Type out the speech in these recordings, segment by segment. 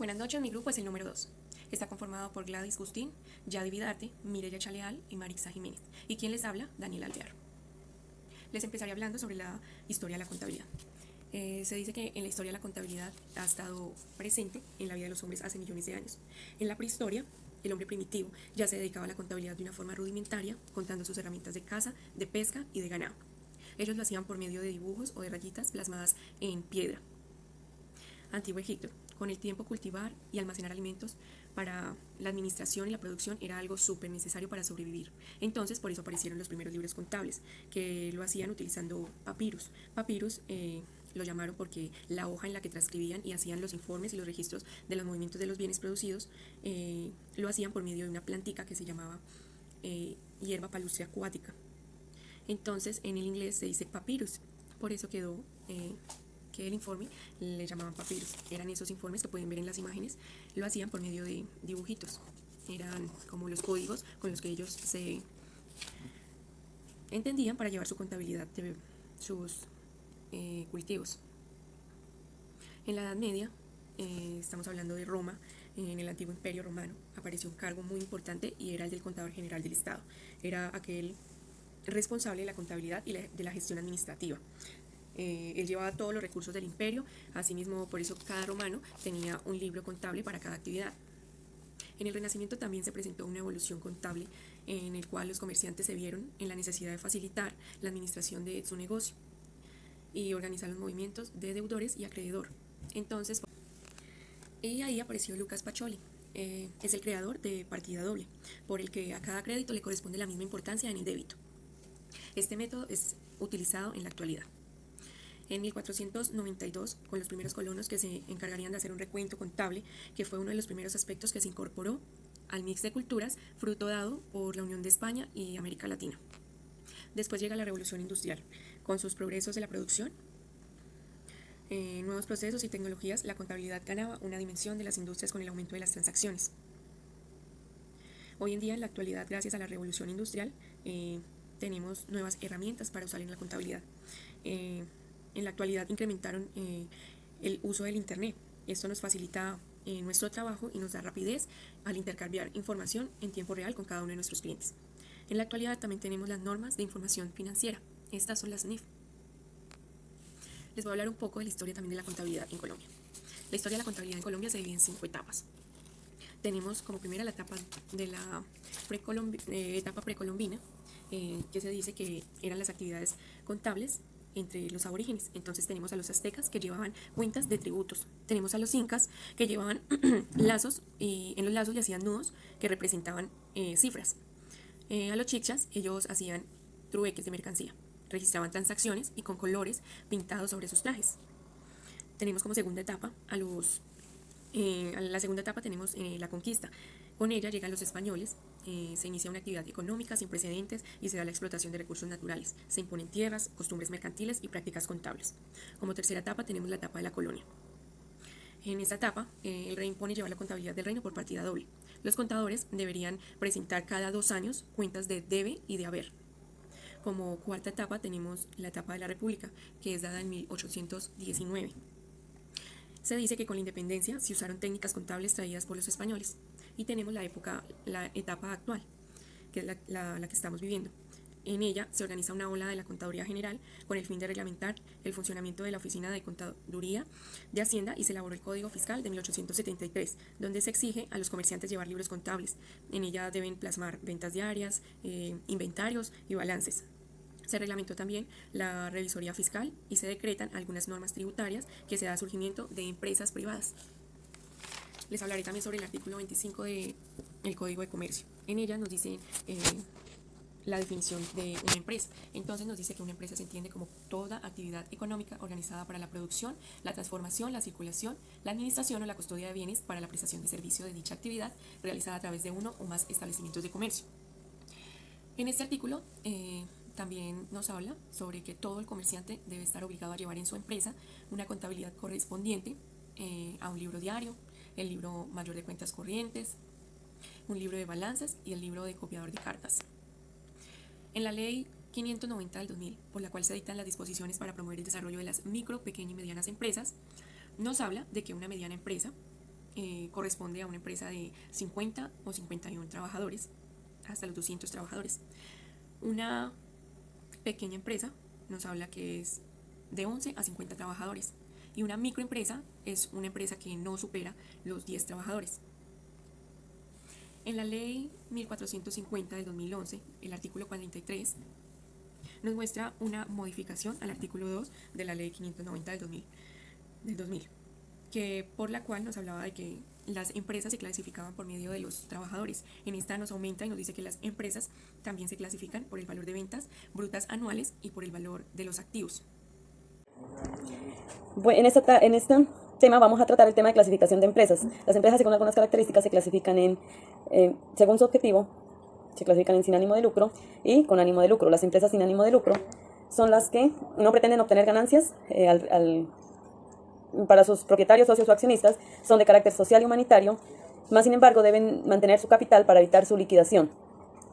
Buenas noches, mi grupo es el número 2. Está conformado por Gladys Gustín, Yadi Vidarte, Mireya Chaleal y Marixa Jiménez. ¿Y quién les habla? Daniel Alvear. Les empezaré hablando sobre la historia de la contabilidad. Se dice que en la historia la contabilidad ha estado presente en la vida de los hombres hace millones de años. En la prehistoria, el hombre primitivo ya se dedicaba a la contabilidad de una forma rudimentaria, contando sus herramientas de caza, de pesca y de ganado. Ellos lo hacían por medio de dibujos o de rayitas plasmadas en piedra. Antiguo Egipto. Con el tiempo, cultivar y almacenar alimentos para la administración y la producción era algo súper necesario para sobrevivir. Entonces, por eso aparecieron los primeros libros contables, que lo hacían utilizando papyrus. Papyrus lo llamaron porque la hoja en la que transcribían y hacían los informes y los registros de los movimientos de los bienes producidos lo hacían por medio de una plantica que se llamaba hierba palustre acuática. Entonces, en el inglés se dice papyrus, por eso quedó que el informe le llamaban papyrus. Eran esos informes que pueden ver en las imágenes, lo hacían por medio de dibujitos. Eran como los códigos con los que ellos se entendían para llevar su contabilidad de sus cultivos. En la Edad Media, estamos hablando de Roma, en el antiguo Imperio Romano, apareció un cargo muy importante y era el del contador general del Estado. Era aquel responsable de la contabilidad y de la gestión administrativa. Él llevaba todos los recursos del imperio, asimismo por eso cada romano tenía un libro contable para cada actividad. En el Renacimiento también se presentó una evolución contable en el cual los comerciantes se vieron en la necesidad de facilitar la administración de su negocio y organizar los movimientos de deudores y acreedor. Entonces, y ahí apareció Lucas Pacioli. Es el creador de partida doble, por el que a cada crédito le corresponde la misma importancia en el débito. Este método es utilizado en la actualidad. En 1492, con los primeros colonos que se encargarían de hacer un recuento contable, que fue uno de los primeros aspectos que se incorporó al mix de culturas, fruto dado por la unión de España y América Latina. Después llega la Revolución Industrial, con sus progresos de la producción, nuevos procesos y tecnologías, la contabilidad ganaba una dimensión de las industrias con el aumento de las transacciones. Hoy en día, en la actualidad, gracias a la Revolución Industrial, tenemos nuevas herramientas para usar en la contabilidad. En la actualidad incrementaron el uso del Internet. Esto nos facilita nuestro trabajo y nos da rapidez al intercambiar información en tiempo real con cada uno de nuestros clientes. En la actualidad también tenemos las normas de información financiera. Estas son las NIF. Les voy a hablar un poco de la historia también de la contabilidad en Colombia. La historia de la contabilidad en Colombia se divide en 5 etapas. Tenemos como primera la etapa de la etapa precolombina, que se dice que eran las actividades contables entre los aborígenes. Entonces tenemos a los aztecas que llevaban cuentas de tributos, tenemos a los incas que llevaban lazos y en los lazos le hacían nudos que representaban cifras. A los chichas ellos hacían trueques de mercancía, registraban transacciones y con colores pintados sobre sus trajes. Tenemos como segunda etapa a la segunda etapa tenemos la conquista. Con ella llegan los españoles, se inicia una actividad económica sin precedentes y se da la explotación de recursos naturales. Se imponen tierras, costumbres mercantiles y prácticas contables. Como tercera etapa tenemos la etapa de la colonia. En esta etapa, el rey impone llevar la contabilidad del reino por partida doble. Los contadores deberían presentar cada 2 años cuentas de debe y de haber. Como cuarta etapa tenemos la etapa de la República, que es dada en 1819. Se dice que con la independencia se usaron técnicas contables traídas por los españoles. Y tenemos la etapa actual, que es la que estamos viviendo. En ella se organiza una ola de la Contaduría General con el fin de reglamentar el funcionamiento de la Oficina de Contaduría de Hacienda y se elaboró el Código Fiscal de 1873, donde se exige a los comerciantes llevar libros contables. En ella deben plasmar ventas diarias, inventarios y balances. Se reglamentó también la revisoría fiscal y se decretan algunas normas tributarias que se da surgimiento de empresas privadas. Les hablaré también sobre el artículo 25 del Código de Comercio. En ella nos dice la definición de una empresa. Entonces nos dice que una empresa se entiende como toda actividad económica organizada para la producción, la transformación, la circulación, la administración o la custodia de bienes para la prestación de servicio de dicha actividad realizada a través de uno o más establecimientos de comercio. En este artículo también nos habla sobre que todo el comerciante debe estar obligado a llevar en su empresa una contabilidad correspondiente a un libro diario, el libro mayor de cuentas corrientes, un libro de balanzas y el libro de copiador de cartas. En la ley 590 del 2000, por la cual se dictan las disposiciones para promover el desarrollo de las micro, pequeñas y medianas empresas, nos habla de que una mediana empresa corresponde a una empresa de 50 o 51 trabajadores, hasta los 200 trabajadores. Una pequeña empresa nos habla que es de 11 a 50 trabajadores. Y una microempresa es una empresa que no supera los 10 trabajadores. En la ley 1450 del 2011, el artículo 43, nos muestra una modificación al artículo 2 de la ley 590 del 2000, que por la cual nos hablaba de que las empresas se clasificaban por medio de los trabajadores. En esta nos aumenta y nos dice que las empresas también se clasifican por el valor de ventas brutas anuales y por el valor de los activos. En este tema vamos a tratar el tema de clasificación de empresas. Las empresas, según algunas características, se clasifican según su objetivo, se clasifican en sin ánimo de lucro y con ánimo de lucro. Las empresas sin ánimo de lucro son las que no pretenden obtener ganancias para sus propietarios, socios o accionistas, son de carácter social y humanitario, más sin embargo deben mantener su capital para evitar su liquidación.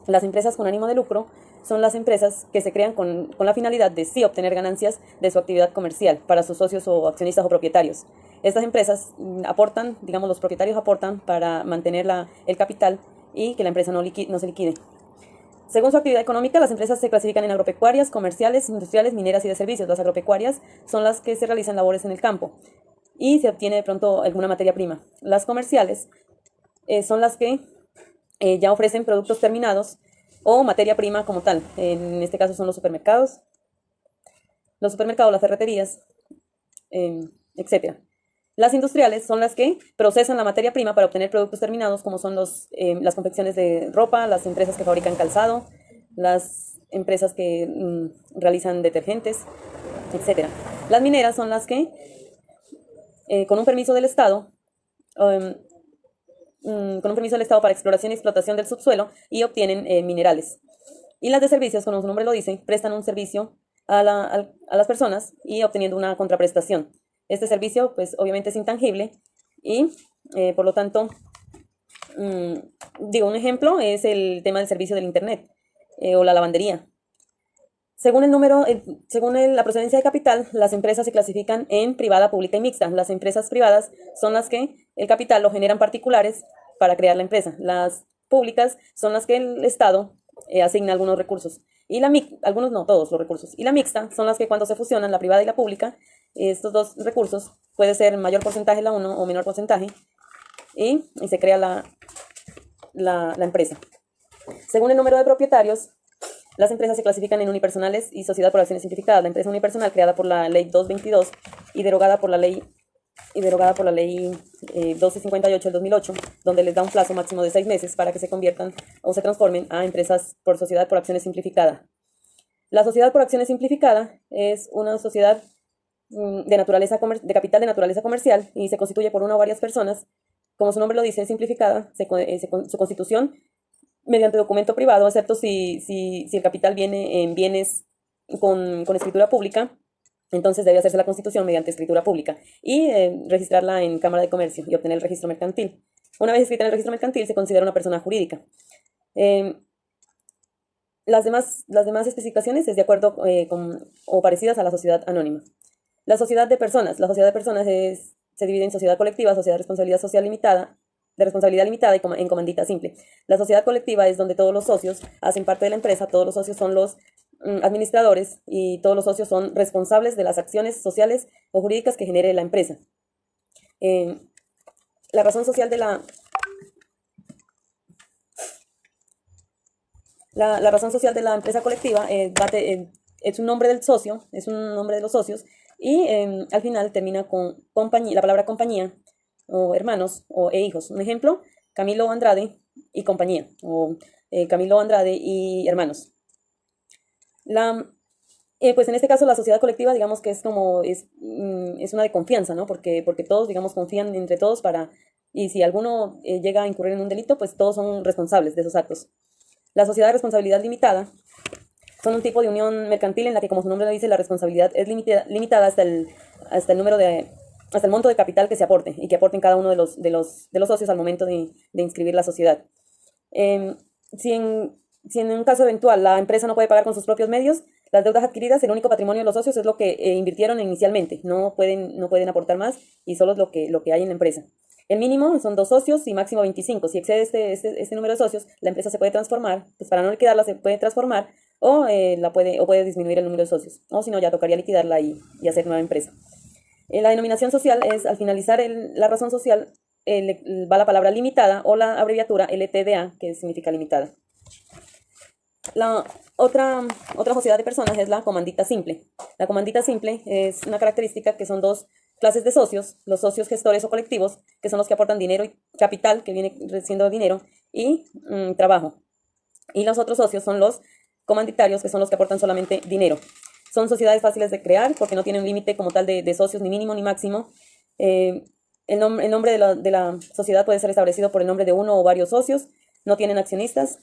Las empresas con ánimo de lucro son las empresas que se crean con la finalidad de sí obtener ganancias de su actividad comercial para sus socios o accionistas o propietarios. Estas empresas aportan, digamos, los propietarios aportan para mantener el capital y que la empresa no se liquide. Según su actividad económica, las empresas se clasifican en agropecuarias, comerciales, industriales, mineras y de servicios. Las agropecuarias son las que se realizan labores en el campo y se obtiene de pronto alguna materia prima. Las comerciales son las que ya ofrecen productos terminados o materia prima como tal. En este caso son los supermercados, las ferreterías, etc. Las industriales son las que procesan la materia prima para obtener productos terminados, como son las confecciones de ropa, las empresas que fabrican calzado, las empresas que realizan detergentes, etc. Las mineras son las que, con un permiso del Estado, para exploración y explotación del subsuelo y obtienen minerales. Y las de servicios, como su nombre lo dice, prestan un servicio a las personas y obteniendo una contraprestación. Este servicio, pues, obviamente es intangible y, por lo tanto, un ejemplo es el tema del servicio del Internet o la lavandería. Según la procedencia de capital, las empresas se clasifican en privada, pública y mixta. Las empresas privadas son las que el capital lo generan particulares para crear la empresa. Las públicas son las que el Estado asigna algunos recursos. Algunos no, todos los recursos. Y la mixta son las que cuando se fusionan, la privada y la pública, estos dos recursos, puede ser mayor porcentaje la uno o menor porcentaje, y se crea la empresa. Según el número de propietarios, las empresas se clasifican en unipersonales y sociedad por acciones simplificadas. La empresa unipersonal, creada por la ley 222 y derogada por la ley 1258 del 2008, donde les da un plazo máximo de 6 meses para que se conviertan o se transformen a empresas por sociedad por acciones simplificada. La sociedad por acciones simplificada es una sociedad de capital de naturaleza comercial y se constituye por una o varias personas. Como su nombre lo dice, simplificada, su constitución mediante documento privado, excepto si el capital viene en bienes con escritura pública, entonces debe hacerse la constitución mediante escritura pública y registrarla en Cámara de Comercio y obtener el registro mercantil. Una vez escrita en el registro mercantil, se considera una persona jurídica. Las demás especificaciones es de acuerdo o parecidas a la sociedad anónima. La sociedad de personas. La sociedad de personas se divide en sociedad colectiva, sociedad de responsabilidad social limitada, y en comandita simple. La sociedad colectiva es donde todos los socios hacen parte de la empresa, todos los socios son los administradores y todos los socios son responsables de las acciones sociales o jurídicas que genere la empresa. La razón social de la razón social de la empresa colectiva es un nombre del socio, es un nombre de los socios, y al final termina con compañía, la palabra compañía, o hermanos e hijos. Un ejemplo, Camilo Andrade y compañía, o Camilo Andrade y hermanos. Pues en este caso la sociedad colectiva, digamos que es una de confianza, ¿no? Porque todos, digamos, confían entre todos y si alguno llega a incurrir en un delito, pues todos son responsables de esos actos. La sociedad de responsabilidad limitada son un tipo de unión mercantil en la que, como su nombre lo dice, la responsabilidad es limitada hasta el monto de capital que se aporte y que aporten cada uno de los socios al momento de inscribir la sociedad. Si en un caso eventual la empresa no puede pagar con sus propios medios, las deudas adquiridas, el único patrimonio de los socios es lo que invirtieron inicialmente. No pueden aportar más y solo es lo que hay en la empresa. El mínimo son 2 socios y máximo 25. Si excede este número de socios, la empresa se puede transformar, pues para no liquidarla se puede transformar o, puede disminuir el número de socios. O si no, ya tocaría liquidarla y hacer nueva empresa. La denominación social es, al finalizar la razón social, va la palabra limitada o la abreviatura LTDA, que significa limitada. La otra sociedad de personas es la comandita simple. La comandita simple es una característica que son dos clases de socios, los socios gestores o colectivos, que son los que aportan dinero y capital, que viene siendo dinero, y trabajo. Y los otros socios son los comanditarios, que son los que aportan solamente dinero. Son sociedades fáciles de crear porque no tienen límite como tal de socios, ni mínimo ni máximo. El nombre de la sociedad puede ser establecido por el nombre de uno o varios socios. No tienen accionistas.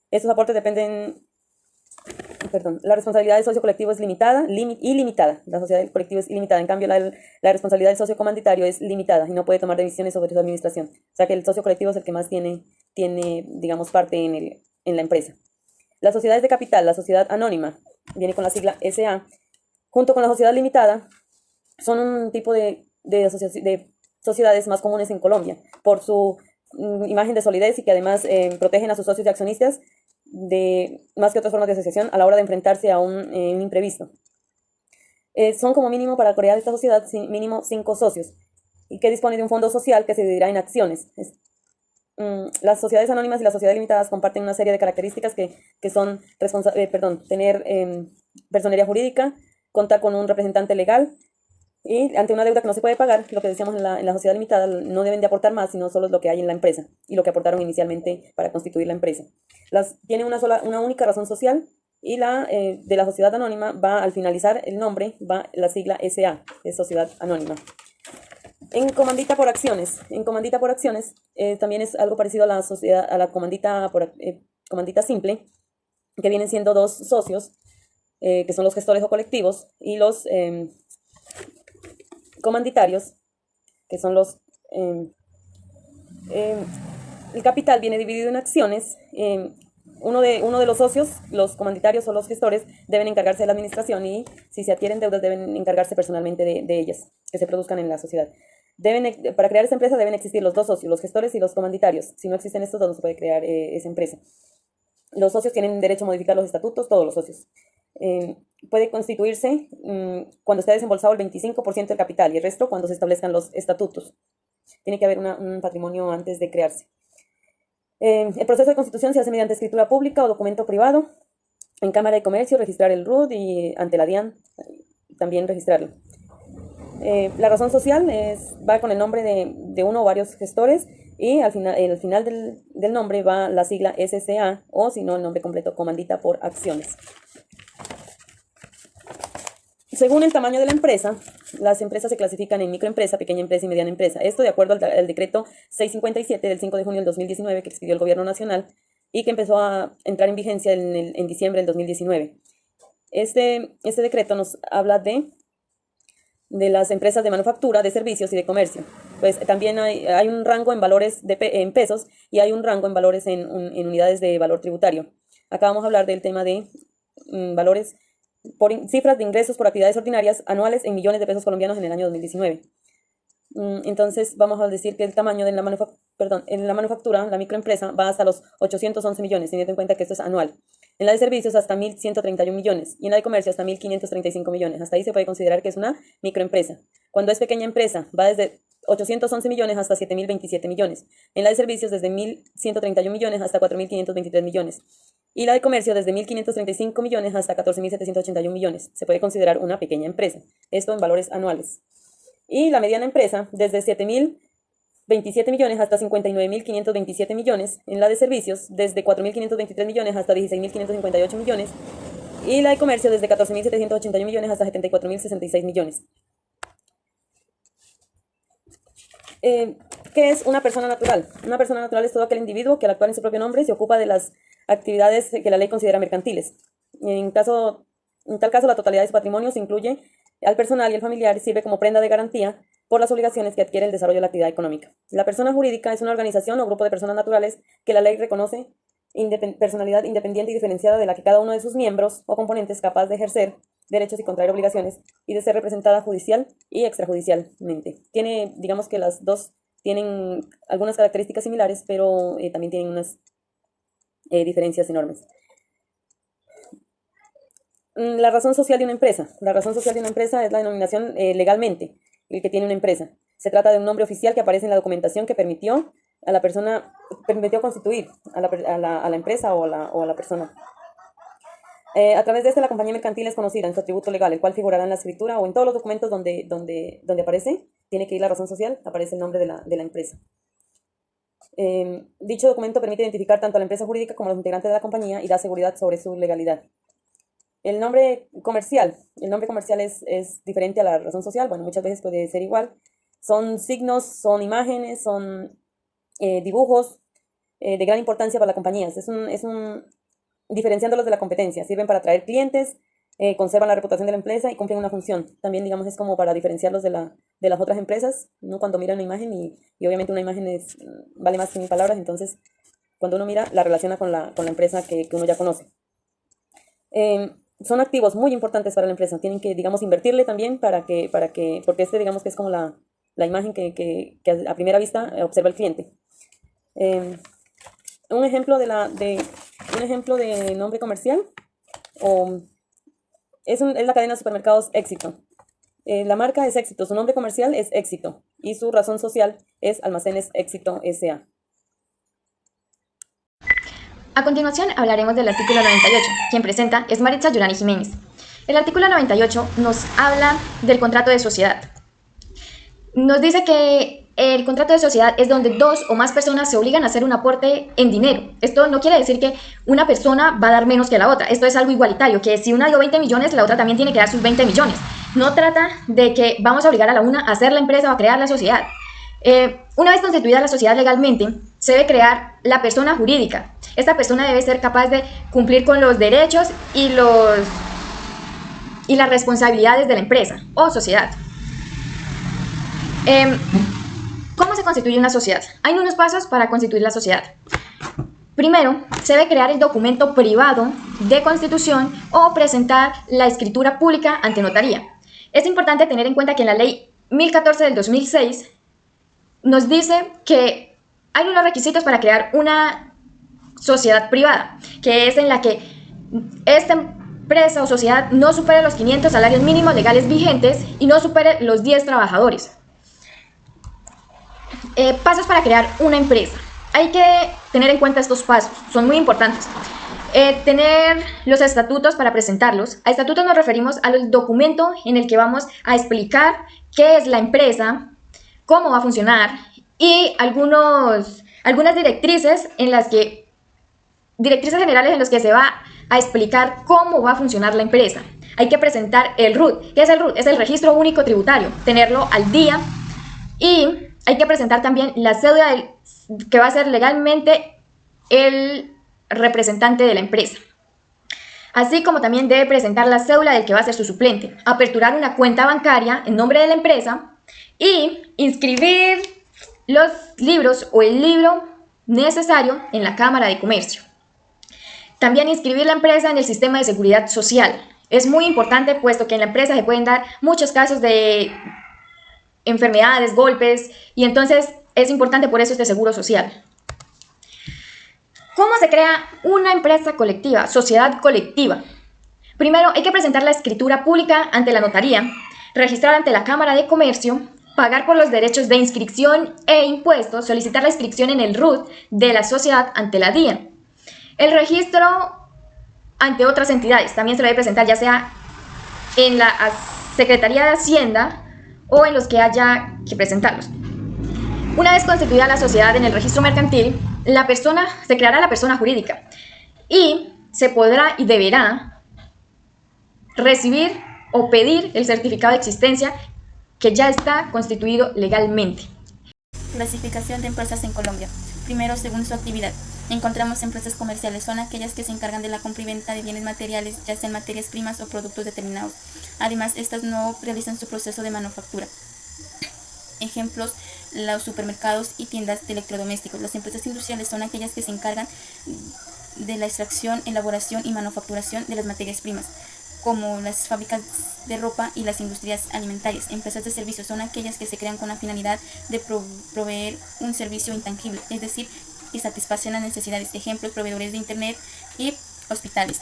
Estos aportes dependen. La responsabilidad del socio colectivo es limitada, ilimitada. La sociedad del colectivo es ilimitada. En cambio, la responsabilidad del socio comanditario es limitada y no puede tomar decisiones sobre su administración. O sea que el socio colectivo es el que más tiene digamos, parte en la empresa. Las sociedades de capital, la sociedad anónima, viene con la sigla SA, junto con la sociedad limitada, son un tipo de sociedades más comunes en Colombia, por su imagen de solidez y que además protegen a sus socios y accionistas más que otras formas de asociación a la hora de enfrentarse a un imprevisto. Son como mínimo para crear esta sociedad mínimo 5 socios y que dispone de un fondo social que se dividirá en acciones. Las sociedades anónimas y las sociedades limitadas comparten una serie de características que son tener personería jurídica, contar con un representante legal y ante una deuda que no se puede pagar, lo que decíamos en la sociedad limitada, no deben de aportar más, sino solo lo que hay en la empresa y lo que aportaron inicialmente para constituir la empresa. Tiene una única razón social y de la sociedad anónima va al finalizar el nombre, va la sigla SA, es sociedad anónima. En comandita por acciones. También es algo parecido a la comandita simple, que vienen siendo 2 socios, que son los gestores o colectivos, y los comanditarios, que son el capital viene dividido en acciones. Uno de los socios, los comanditarios o los gestores, deben encargarse de la administración y si se adquieren deudas deben encargarse personalmente de ellas, que se produzcan en la sociedad. Para crear esa empresa deben existir los 2 socios, los gestores y los comanditarios. Si no existen estos 2, no se puede crear esa empresa. Los socios tienen derecho a modificar los estatutos, todos los socios. Puede constituirse cuando esté desembolsado el 25% del capital y el resto cuando se establezcan los estatutos. Tiene que haber un patrimonio antes de crearse. El proceso de constitución se hace mediante escritura pública o documento privado. En Cámara de Comercio registrar el RUT y ante la DIAN también registrarlo. La razón social va con el nombre de uno o varios gestores y al final del nombre va la sigla SCA o si no el nombre completo comandita por acciones. Según el tamaño de la empresa, las empresas se clasifican en microempresa, pequeña empresa y mediana empresa. Esto de acuerdo al decreto 657 del 5 de junio del 2019 que expidió el gobierno nacional y que empezó a entrar en vigencia en diciembre del 2019. Este decreto nos habla de las empresas de manufactura, de servicios y de comercio. Pues también hay un rango en valores en pesos y hay un rango en valores en unidades de valor tributario. Acá vamos a hablar del tema de valores por cifras de ingresos por actividades ordinarias anuales en millones de pesos colombianos en el año 2019. Entonces vamos a decir que el tamaño en la manufactura, la microempresa, va hasta los 811 millones, teniendo en cuenta que esto es anual. En la de servicios hasta 1.131 millones y en la de comercio hasta 1.535 millones. Hasta ahí se puede considerar que es una microempresa. Cuando es pequeña empresa va desde 811 millones hasta 7.027 millones. En la de servicios desde 1.131 millones hasta 4.523 millones. Y la de comercio desde 1.535 millones hasta 14.781 millones. Se puede considerar una pequeña empresa. Esto en valores anuales. Y la mediana empresa desde 7.027 millones hasta 59.527 millones. En la de servicios desde 4.523 millones hasta 16.558 millones. Y la de comercio desde 14.781 millones hasta 74.066 millones. ¿Qué es una persona natural? Una persona natural es todo aquel individuo que al actuar en su propio nombre se ocupa de las actividades que la ley considera mercantiles. En tal caso, la totalidad de su patrimonio se incluye al personal y el familiar sirve como prenda de garantía por las obligaciones que adquiere el desarrollo de la actividad económica. La persona jurídica es una organización o grupo de personas naturales que la ley reconoce personalidad independiente y diferenciada de la que cada uno de sus miembros o componentes capaz de ejercer derechos y contraer obligaciones, y de ser representada judicial y extrajudicialmente. Tiene, digamos que las dos tienen algunas características similares, pero también tienen unas diferencias enormes. La razón social de una empresa. La razón social de una empresa es la denominación legalmente, el que tiene una empresa. Se trata de un nombre oficial que aparece en la documentación que permitió a la persona, permitió constituir a la empresa o a la persona. A través de este, la compañía mercantil es conocida en su atributo legal, el cual figurará en la escritura o en todos los documentos donde aparece, tiene que ir la razón social, aparece el nombre de la empresa. Dicho documento permite identificar tanto a la empresa jurídica como a los integrantes de la compañía y da seguridad sobre su legalidad. El nombre comercial es diferente a la razón social, bueno, muchas veces puede ser igual. Son signos, son imágenes, son dibujos de gran importancia para las compañías. Diferenciándolos de la competencia, sirven para atraer clientes, conservan la reputación de la empresa y cumplen una función. También, digamos, es como para diferenciarlos de las otras empresas, ¿no? Cuando miran una imagen y obviamente una imagen vale más que 1000 palabras, entonces cuando uno mira, la relaciona con la empresa que uno ya conoce. Son activos muy importantes para la empresa, tienen que, digamos, invertirle también porque digamos que es como la imagen que a primera vista observa el cliente. Un ejemplo de nombre comercial es la cadena de supermercados Éxito. La marca es Éxito, su nombre comercial es Éxito y su razón social es Almacenes Éxito S.A. A continuación hablaremos del artículo 98, quien presenta es Maritza Yurani Jiménez. El artículo 98 nos habla del contrato de sociedad. Nos dice que el contrato de sociedad es donde dos o más personas se obligan a hacer un aporte en dinero. Esto no quiere decir que una persona va a dar menos que la otra. Esto es algo igualitario, que si una dio 20 millones, la otra también tiene que dar sus 20 millones. No trata de que vamos a obligar a la una a hacer la empresa o a crear la sociedad. Una vez constituida la sociedad legalmente, se debe crear la persona jurídica. Esta persona debe ser capaz de cumplir con los derechos y las responsabilidades de la empresa o sociedad. ¿Cómo se constituye una sociedad? Hay unos pasos para constituir la sociedad. Primero, se debe crear el documento privado de constitución o presentar la escritura pública ante notaría. Es importante tener en cuenta que en la ley 1014 del 2006 nos dice que hay unos requisitos para crear una sociedad privada, que es en la que esta empresa o sociedad no supere los 500 salarios mínimos legales vigentes y no supere los 10 trabajadores. Pasos para crear una empresa. Hay que tener en cuenta estos pasos, son muy importantes. Tener los estatutos para presentarlos. A estatutos nos referimos al documento en el que vamos a explicar qué es la empresa, cómo va a funcionar y algunas directrices generales en las que se va a explicar cómo va a funcionar la empresa. Hay que presentar el RUT. ¿Qué es el RUT? Es el Registro Único Tributario, tenerlo al día, y hay que presentar también la cédula que va a ser legalmente el representante de la empresa. Así como también debe presentar la cédula del que va a ser su suplente, aperturar una cuenta bancaria en nombre de la empresa y inscribir los libros o el libro necesario en la Cámara de Comercio. También inscribir la empresa en el sistema de seguridad social. Es muy importante, puesto que en la empresa se pueden dar muchos casos de enfermedades, golpes, y entonces es importante por eso este seguro social. ¿Cómo se crea una empresa colectiva, sociedad colectiva? Primero hay que presentar la escritura pública ante la notaría, registrar ante la Cámara de Comercio, pagar por los derechos de inscripción e impuestos, solicitar la inscripción en el RUT de la sociedad ante la DIAN. El registro ante otras entidades también se debe presentar, ya sea en la Secretaría de Hacienda o en los que haya que presentarlos. Una vez constituida la sociedad en el registro mercantil, se creará la persona jurídica y se podrá y deberá recibir o pedir el certificado de existencia que ya está constituido legalmente. Clasificación de empresas en Colombia. Primero, según su actividad. Encontramos empresas comerciales, son aquellas que se encargan de la compra y venta de bienes materiales, ya sean materias primas o productos determinados. Además, estas no realizan su proceso de manufactura. Ejemplos, los supermercados y tiendas de electrodomésticos. Las empresas industriales son aquellas que se encargan de la extracción, elaboración y manufacturación de las materias primas. como las fábricas de ropa y las industrias alimentarias. Empresas de servicios son aquellas que se crean con la finalidad de proveer un servicio intangible, es decir, que satisfacen las necesidades. Ejemplos, proveedores de Internet y hospitales.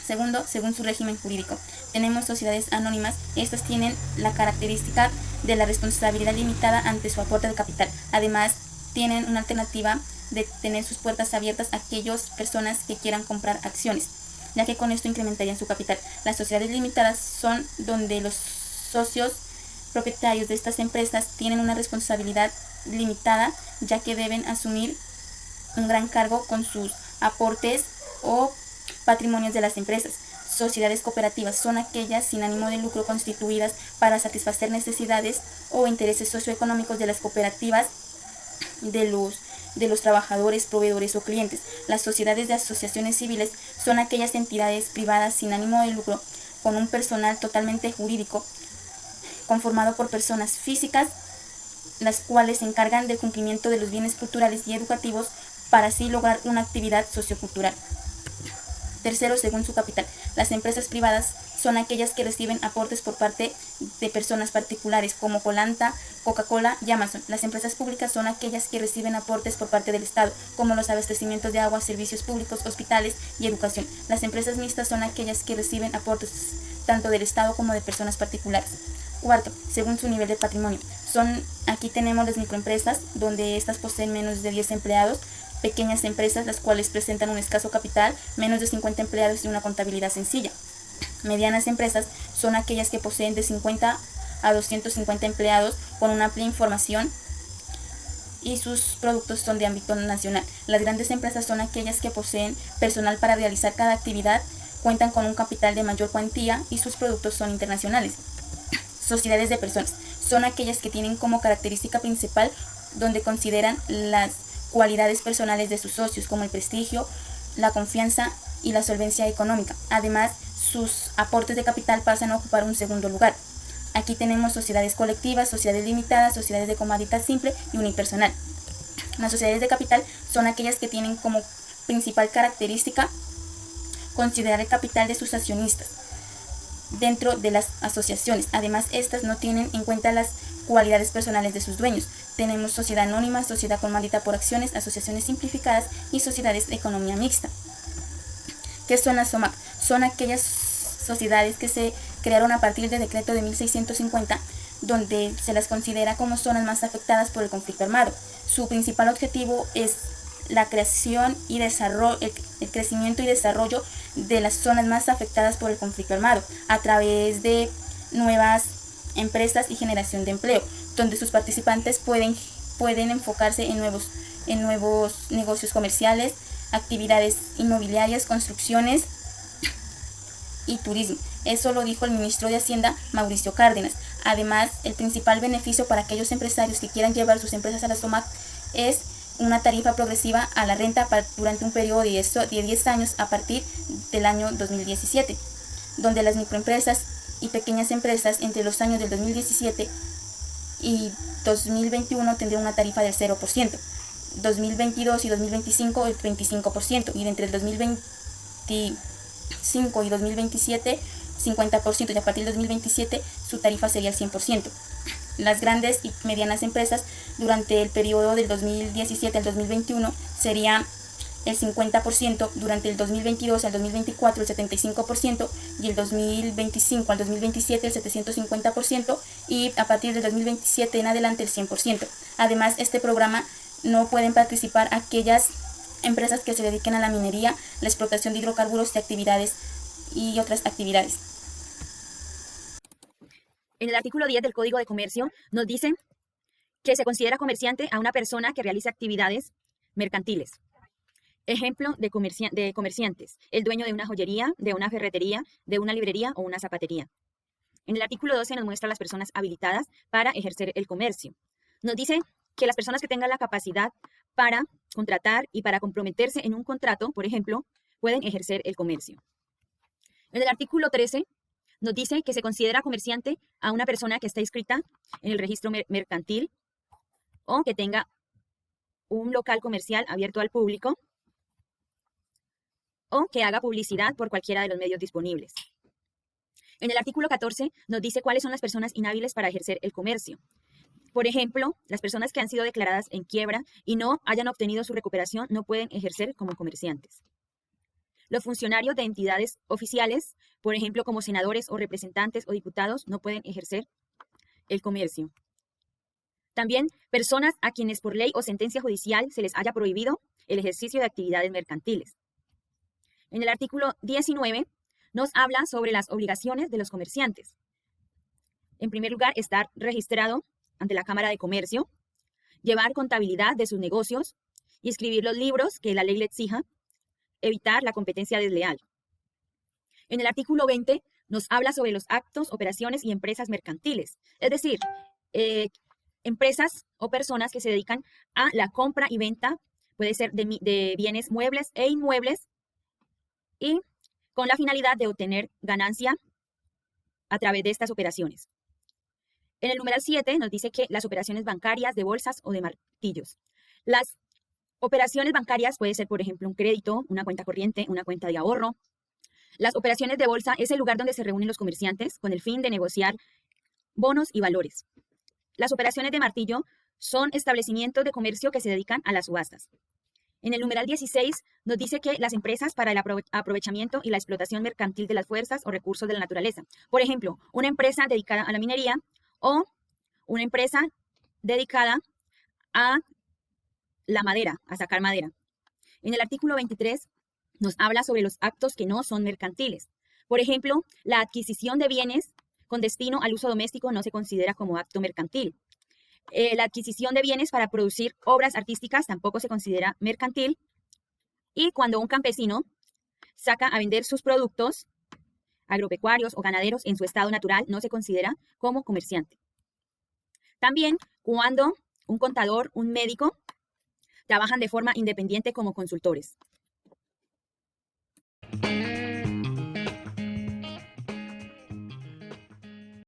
Segundo, según su régimen jurídico. Tenemos sociedades anónimas. Estas tienen la característica de la responsabilidad limitada ante su aporte de capital. Además, tienen una alternativa de tener sus puertas abiertas a aquellas personas que quieran comprar acciones, ya que con esto incrementarían su capital. Las sociedades limitadas son donde los socios propietarios de estas empresas tienen una responsabilidad limitada, ya que deben asumir un gran cargo con sus aportes o patrimonios de las empresas. Sociedades cooperativas son aquellas sin ánimo de lucro constituidas para satisfacer necesidades o intereses socioeconómicos de las cooperativas de los trabajadores, proveedores o clientes. Las sociedades de asociaciones civiles son aquellas entidades privadas sin ánimo de lucro con un personal totalmente jurídico conformado por personas físicas, las cuales se encargan del cumplimiento de los bienes culturales y educativos para así lograr una actividad sociocultural. Tercero, según su capital. Las empresas privadas son aquellas que reciben aportes por parte de personas particulares como Colanta, Coca-Cola y Amazon. Las empresas públicas son aquellas que reciben aportes por parte del Estado, como los abastecimientos de agua, servicios públicos, hospitales y educación. Las empresas mixtas son aquellas que reciben aportes tanto del Estado como de personas particulares. Cuarto, según su nivel de patrimonio. Aquí tenemos las microempresas, donde estas poseen menos de 10 empleados, pequeñas empresas, las cuales presentan un escaso capital, menos de 50 empleados y una contabilidad sencilla. Medianas empresas son aquellas que poseen de 50 a 250 empleados con una amplia información y sus productos son de ámbito nacional. Las grandes empresas son aquellas que poseen personal para realizar cada actividad, cuentan con un capital de mayor cuantía y sus productos son internacionales. Sociedades de personas son aquellas que tienen como característica principal donde consideran las cualidades personales de sus socios, como el prestigio, la confianza y la solvencia económica. Además, sus aportes de capital pasan a ocupar un segundo lugar. Aquí tenemos sociedades colectivas, sociedades limitadas, sociedades de comodidad simple y unipersonal. Las sociedades de capital son aquellas que tienen como principal característica considerar el capital de sus accionistas dentro de las asociaciones. Además, estas no tienen en cuenta las cualidades personales de sus dueños. Tenemos sociedad anónima, sociedad con mandita por acciones, asociaciones simplificadas y sociedades de economía mixta. ¿Qué son las SOMAC? Son aquellas sociedades que se crearon a partir del decreto de 1650, donde se las considera como zonas más afectadas por el conflicto armado. Su principal objetivo es la creación y desarrollo, el crecimiento y desarrollo de las zonas más afectadas por el conflicto armado a través de nuevas empresas y generación de empleo, donde sus participantes pueden enfocarse en nuevos negocios comerciales, actividades inmobiliarias, construcciones y turismo. Eso lo dijo el ministro de Hacienda, Mauricio Cárdenas. Además, el principal beneficio para aquellos empresarios que quieran llevar sus empresas a la SOMAC es una tarifa progresiva a la renta durante un periodo de 10 años a partir del año 2017, donde las microempresas y pequeñas empresas entre los años del 2017 y 2021 tendrían una tarifa del 0%, 2022 y 2025 el 25% y entre el 2025 y 2027 50% y a partir del 2027 su tarifa sería el 100%. Las grandes y medianas empresas durante el periodo del 2017 al 2021 sería el 50%, durante el 2022 al 2024 el 75% y el 2025 al 2027 el 750% y a partir del 2027 en adelante el 100%. Además, este programa no pueden participar aquellas empresas que se dediquen a la minería, la explotación de hidrocarburos y otras actividades. En el artículo 10 del Código de Comercio nos dice que se considera comerciante a una persona que realiza actividades mercantiles. Ejemplo de comerciantes: el dueño de una joyería, de una ferretería, de una librería o una zapatería. En el artículo 12 nos muestra las personas habilitadas para ejercer el comercio. Nos dice que las personas que tengan la capacidad para contratar y para comprometerse en un contrato, por ejemplo, pueden ejercer el comercio. En el artículo 13 nos dice que se considera comerciante a una persona que está inscrita en el registro mercantil o que tenga un local comercial abierto al público o que haga publicidad por cualquiera de los medios disponibles. En el artículo 14 nos dice cuáles son las personas inhábiles para ejercer el comercio. Por ejemplo, las personas que han sido declaradas en quiebra y no hayan obtenido su recuperación no pueden ejercer como comerciantes. Los funcionarios de entidades oficiales, por ejemplo, como senadores o representantes o diputados, no pueden ejercer el comercio. También personas a quienes por ley o sentencia judicial se les haya prohibido el ejercicio de actividades mercantiles. En el artículo 19 nos habla sobre las obligaciones de los comerciantes. En primer lugar, estar registrado ante la Cámara de Comercio, llevar contabilidad de sus negocios y escribir los libros que la ley le exija, evitar la competencia desleal. En el artículo 20 nos habla sobre los actos, operaciones y empresas mercantiles, es decir, empresas o personas que se dedican a la compra y venta, puede ser de bienes muebles e inmuebles, y con la finalidad de obtener ganancia a través de estas operaciones. En el numeral 7 nos dice que las operaciones bancarias de bolsas o de martillos. Las operaciones bancarias puede ser, por ejemplo, un crédito, una cuenta corriente, una cuenta de ahorro. Las operaciones de bolsa es el lugar donde se reúnen los comerciantes con el fin de negociar bonos y valores. Las operaciones de martillo son establecimientos de comercio que se dedican a las subastas. En el numeral 16 nos dice que las empresas para el aprovechamiento y la explotación mercantil de las fuerzas o recursos de la naturaleza. Por ejemplo, una empresa dedicada a la minería o una empresa dedicada a la madera, a sacar madera. En el artículo 23 nos habla sobre los actos que no son mercantiles. Por ejemplo, la adquisición de bienes con destino al uso doméstico no se considera como acto mercantil. La adquisición de bienes para producir obras artísticas tampoco se considera mercantil. Y cuando un campesino saca a vender sus productos agropecuarios o ganaderos en su estado natural, no se considera como comerciante. También cuando un contador, un médico, trabajan de forma independiente como consultores.